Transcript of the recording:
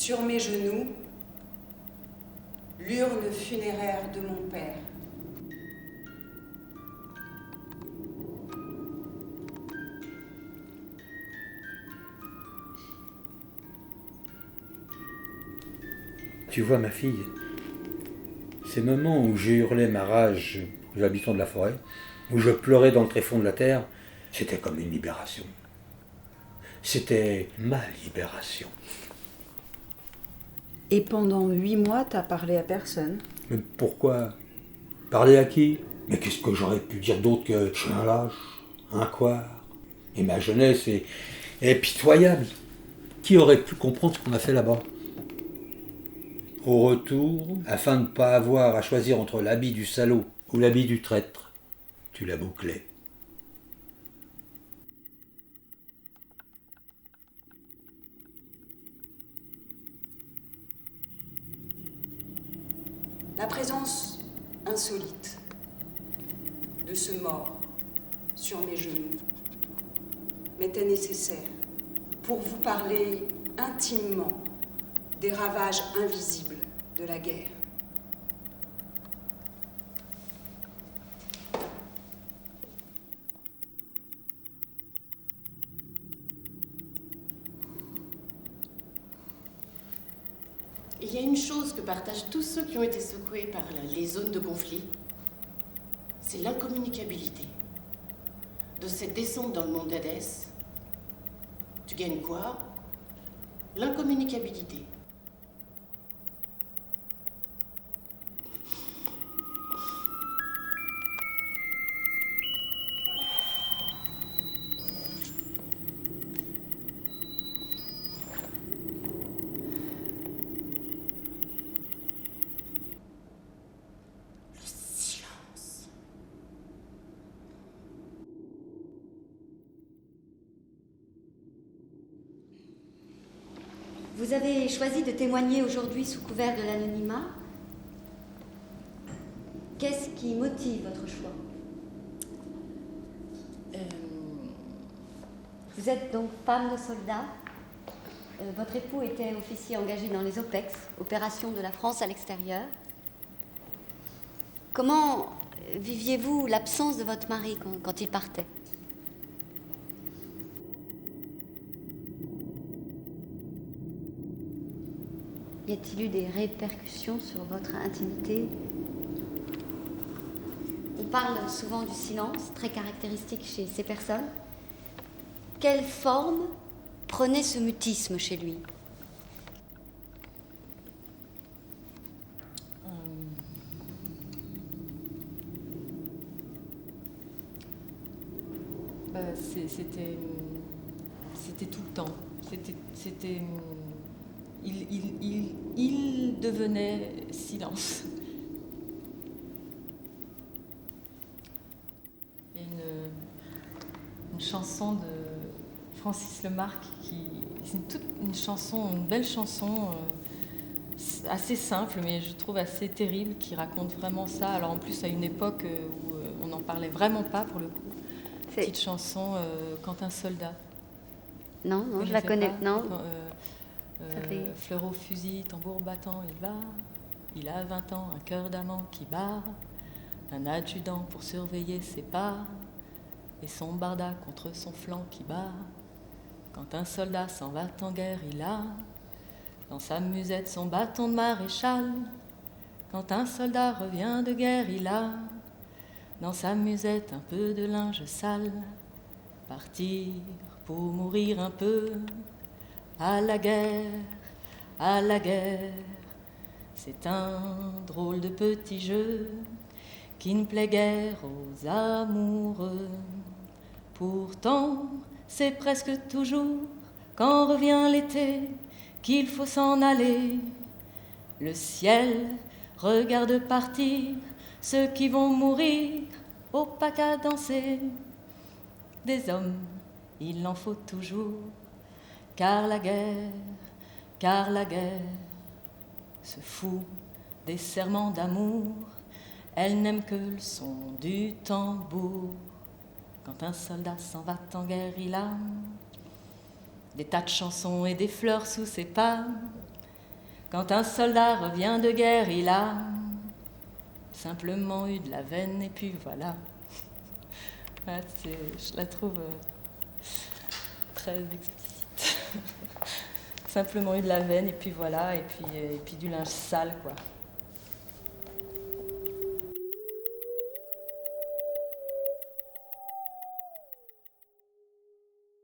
sur mes genoux, l'urne funéraire de mon père. Tu vois, ma fille, ces moments où je hurlais ma rage aux habitants de la forêt, où je pleurais dans le tréfonds de la terre, c'était comme une libération. C'était ma libération. Et pendant 8 mois, t'as parlé à personne? Mais pourquoi? Parler à qui? Mais qu'est-ce que j'aurais pu dire d'autre que je suis un lâche, un couard? Et ma jeunesse est pitoyable. Qui aurait pu comprendre ce qu'on a fait là-bas? Au retour, afin de ne pas avoir à choisir entre l'habit du salaud ou l'habit du traître, tu l'as bouclé. La présence insolite de ce mort sur mes genoux m'était nécessaire pour vous parler intimement des ravages invisibles de la guerre. Il y a une chose que partagent tous ceux qui ont été secoués par les zones de conflit, c'est l'incommunicabilité. De cette descente dans le monde d'Hadès, tu gagnes quoi? L'incommunicabilité. Vous avez choisi de témoigner aujourd'hui sous couvert de l'anonymat. Qu'est-ce qui motive votre choix? Vous êtes donc femme de soldat. Votre époux était officier engagé dans les OPEX, opérations de la France à l'extérieur. Comment viviez-vous l'absence de votre mari quand il partait? Y a-t-il eu des répercussions sur votre intimité? On parle souvent du silence, très caractéristique chez ces personnes. Quelle forme prenait ce mutisme chez lui? C'était tout le temps. Il devenait silence. Il y a une chanson de Francis Lemarque c'est une belle chanson, assez simple, mais je trouve assez terrible, qui raconte vraiment ça. Alors en plus à une époque où on n'en parlait vraiment pas pour le coup. Petite chanson, Quand un soldat. Non, je la connais. Non. Fleur au fusil, tambour battant, il a 20 ans, un cœur d'amant qui bat, un adjudant pour surveiller ses pas, et son barda contre son flanc qui bat. Quand un soldat s'en va en guerre, il a dans sa musette son bâton de maréchal. Quand un soldat revient de guerre, il a dans sa musette un peu de linge sale. Partir pour mourir un peu. À la guerre, c'est un drôle de petit jeu qui ne plaît guère aux amoureux. Pourtant, c'est presque toujours quand revient l'été qu'il faut s'en aller. Le ciel regarde partir ceux qui vont mourir au pas qu'à danser. Des hommes, il en faut toujours. Car la guerre se fout des serments d'amour, elle n'aime que le son du tambour. Quand un soldat s'en va en guerre, il a des tas de chansons et des fleurs sous ses pas. Quand un soldat revient de guerre, il a simplement eu de la veine et puis voilà. Ouais, je la trouve très explicite. Simplement eu de la veine et puis voilà, et puis du linge sale, quoi.